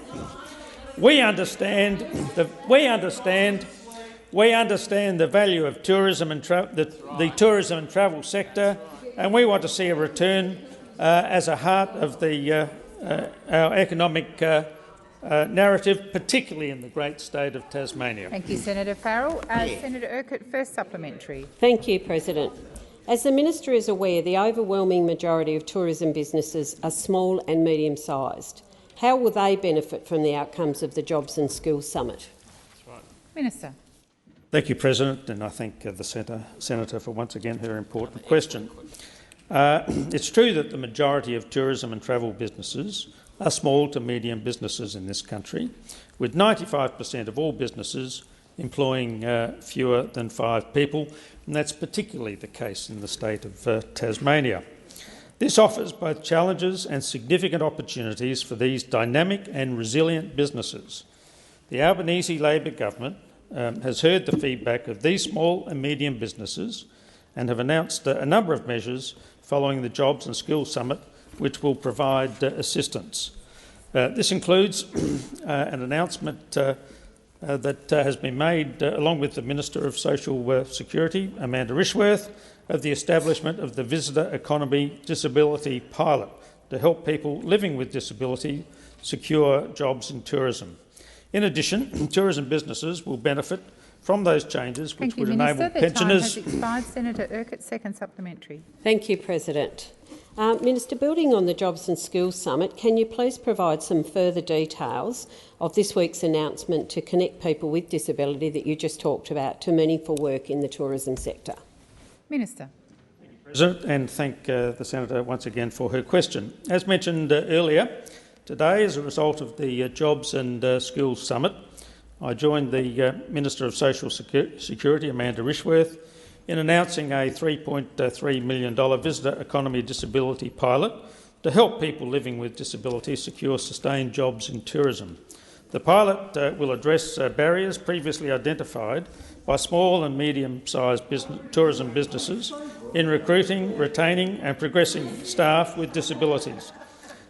N: We understand the value of tourism and the tourism and travel sector, and we want to see a return as a heart of our economic narrative, particularly in the great state of Tasmania.
A: Thank you, Senator Farrell. Senator Urquhart, first supplementary.
P: Thank you, President. As the Minister is aware, the overwhelming majority of tourism businesses are small and medium-sized. How will they benefit from the outcomes of the Jobs and Skills Summit?
A: Minister.
N: Thank you, President, and I thank the Senator for once again her important question. It's true that the majority of tourism and travel businesses are small to medium businesses in this country, with 95% of all businesses employing fewer than 5 people, and that's particularly the case in the state of Tasmania. This offers both challenges and significant opportunities for these dynamic and resilient businesses. The Albanese Labor government has heard the feedback of these small and medium businesses and have announced a number of measures following the Jobs and Skills Summit which will provide assistance. This includes an announcement that has been made along with the Minister of Social Security, Amanda Rishworth, of the establishment of the Visitor Economy Disability Pilot to help people living with disability secure jobs in tourism. In addition, tourism businesses will benefit from those changes which would enable pensioners.
A: The time has expired. Senator Urquhart, second supplementary.
P: Thank you, President. Minister, building on the Jobs and Skills Summit, can you please provide some further details of this week's announcement to connect people with disability that you just talked about to meaningful work in the tourism sector?
A: Minister.
N: Thank you, President, and thank the Senator once again for her question. As mentioned earlier, today, as a result of the Jobs and Skills Summit, I joined the Minister of Social Security, Amanda Rishworth, in announcing a $3.3 million visitor economy disability pilot to help people living with disability secure sustained jobs in tourism. The pilot will address barriers previously identified by small and medium-sized tourism businesses in recruiting, retaining and progressing staff with disabilities.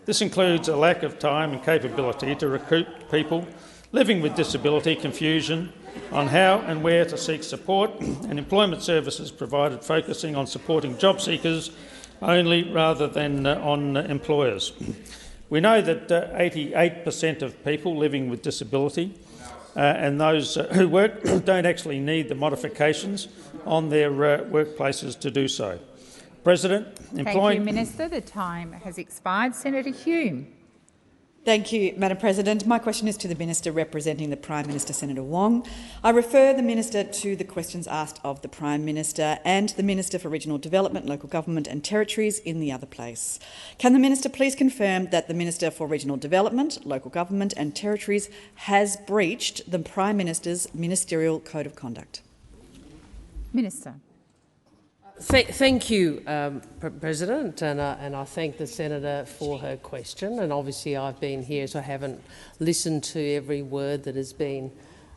N: This includes a lack of time and capability to recruit people living with disability, confusion on how and where to seek support, and employment services provided focusing on supporting job seekers only rather than on employers. We know that 88% of people living with disability and those who work don't actually need the modifications on their workplaces to do so. President,
A: Thank you, Minister. The time has expired. Senator Hume.
Q: Thank you, Madam President. My question is to the Minister representing the Prime Minister, Senator Wong. I refer the Minister to the questions asked of the Prime Minister and the Minister for Regional Development, Local Government and Territories in the other place. Can the Minister please confirm that the Minister for Regional Development, Local Government and Territories has breached the Prime Minister's Ministerial Code of Conduct?
A: Minister.
C: Thank you, President, and I thank the Senator for her question. And obviously I've been here, so I haven't listened to every word that has been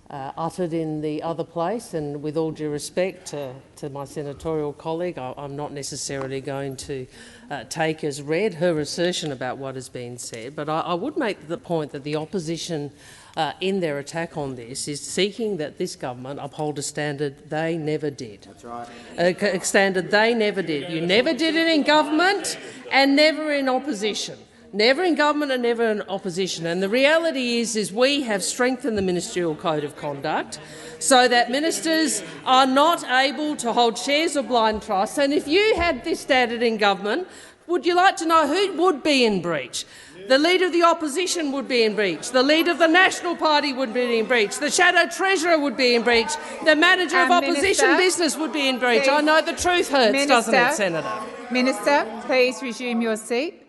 C: uttered in the other place. And with all due respect to my senatorial colleague, I'm not necessarily going to take as read her assertion about what has been said. But I would make the point that the opposition in their attack on this is seeking that this government uphold a standard they never did.
G: That's right.
C: A standard they never did. You never did it in government and never in opposition. Never in government and never in opposition. And the reality is we have strengthened the Ministerial Code of Conduct so that ministers are not able to hold shares of blind trusts. And if you had this standard in government, would you like to know who would be in breach? The Leader of the Opposition would be in breach. The Leader of the National Party would be in breach. The Shadow Treasurer would be in breach. The Manager of Opposition Business would be in breach. I know the truth hurts, doesn't it, Senator?
A: Minister, please resume your seat.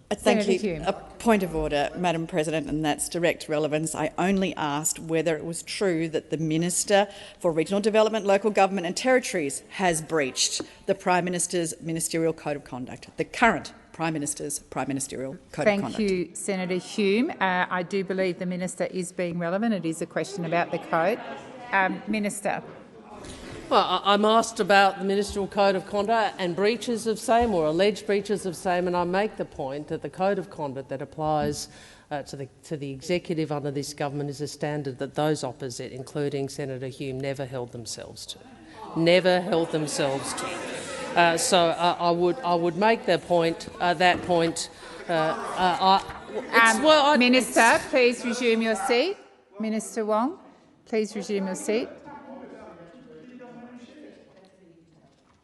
Q: Thank you. A point of order, Madam President, and that's direct relevance. I only asked whether it was true that the Minister for Regional Development, Local Government and Territories has breached the Prime Minister's Ministerial Code of Conduct, the current Prime Minister's Ministerial Code of Conduct.
A: Thank you, Senator Hume. I do believe the Minister is being relevant. It is a question about the code. Minister.
C: Well, I'm asked about the Ministerial Code of Conduct and breaches of same or alleged breaches of same, and I make the point that the Code of Conduct that applies to the executive under this government is a standard that those opposite, including Senator Hume, never held themselves to. Never held themselves to. So I would make that point.
A: Minister, please resume your seat. Minister Wong, please resume your seat.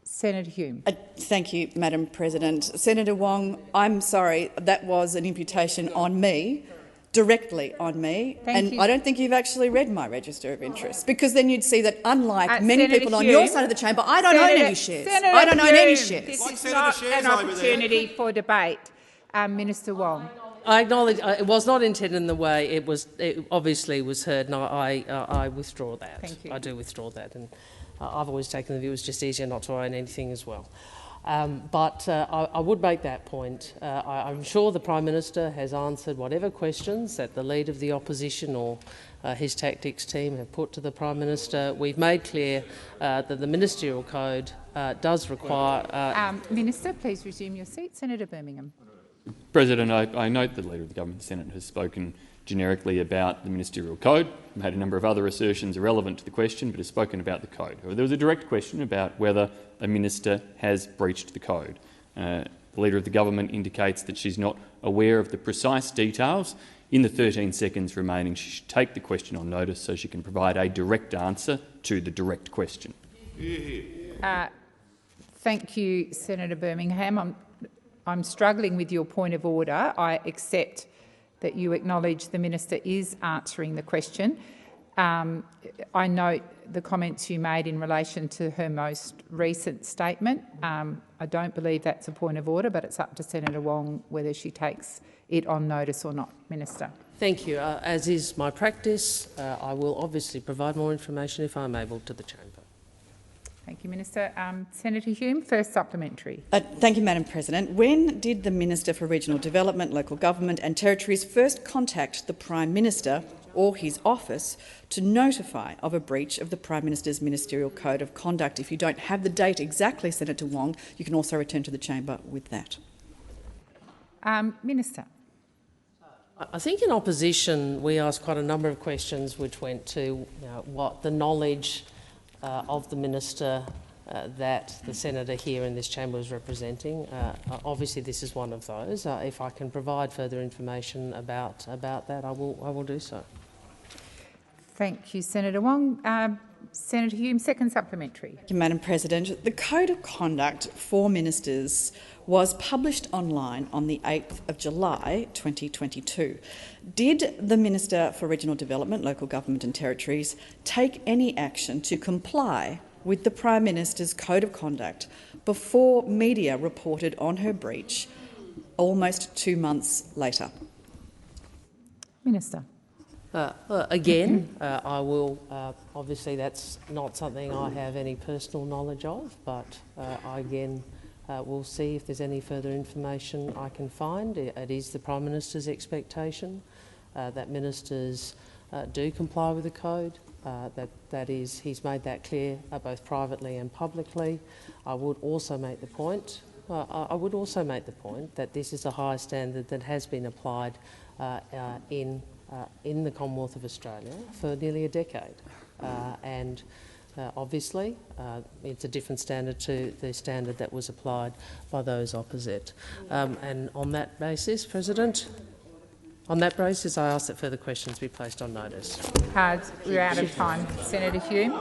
A: Senator Hume.
Q: Thank you, Madam President. Senator Wong, I'm sorry, that was an imputation on me, directly on me, and I don't think you've actually read my register of interests, because then you'd see that, unlike many
A: Senator
Q: people on
A: Hume,
Q: your side of the chamber, I don't own any shares. I don't own any shares.
A: This is not an opportunity for debate. Minister Wong.
C: I acknowledge it was not intended in the way it was. It obviously was heard, and I withdraw that.
A: Thank you.
C: I do withdraw that, and I've always taken the view it's just easier not to own anything as well. But I would make that point. I'm sure the Prime Minister has answered whatever questions that the Leader of the Opposition or his tactics team have put to the Prime Minister. We've made clear that the Ministerial Code does require...
A: Minister, please resume your seat. Senator Birmingham.
B: President, I note the Leader of the Government, the Senate, has spoken generically about the Ministerial Code, made a number of other assertions irrelevant to the question, but has spoken about the Code. There was a direct question about whether a minister has breached the Code. The Leader of the Government indicates that she's not aware of the precise details. In the 13 seconds remaining, she should take the question on notice so she can provide a direct answer to the direct question.
A: Thank you, Senator Birmingham. I'm struggling with your point of order. I accept that you acknowledge the Minister is answering the question. I note the comments you made in relation to her most recent statement. I don't believe that's a point of order, but it's up to Senator Wong whether she takes it on notice or not. Minister.
C: Thank you. As is my practice, I will obviously provide more information if I'm able to the chamber.
A: Thank you, Minister. Senator Hume, first supplementary.
Q: Thank you, Madam President. When did the Minister for Regional Development, Local Government and Territories first contact the Prime Minister or his office to notify of a breach of the Prime Minister's Ministerial Code of Conduct? If you don't have the date exactly, Senator Wong, you can also return to the chamber with that.
A: Minister.
C: I think in opposition we asked quite a number of questions which went to what the knowledge of the minister that the senator here in this chamber is representing. Obviously, this is one of those. If I can provide further information about that, I will do so.
A: Thank you, Senator Wong. Senator Hume, second supplementary.
Q: Thank you, Madam President. The Code of Conduct for Ministers was published online on the 8th of July 2022. Did the Minister for Regional Development, Local Government and Territories take any action to comply with the Prime Minister's Code of Conduct before media reported on her breach almost 2 months later?
A: Minister.
C: Again, I will, obviously that's not something I have any personal knowledge of, but I again will see if there's any further information I can find. It is the Prime Minister's expectation that ministers do comply with the code. That is, he's made that clear both privately and publicly. I would also make the point that this is a high standard that has been applied in the Commonwealth of Australia for nearly a decade, and obviously it's a different standard to the standard that was applied by those opposite. And on that basis, President, I ask that further questions be placed on notice.
A: We're out of time. Senator Hume.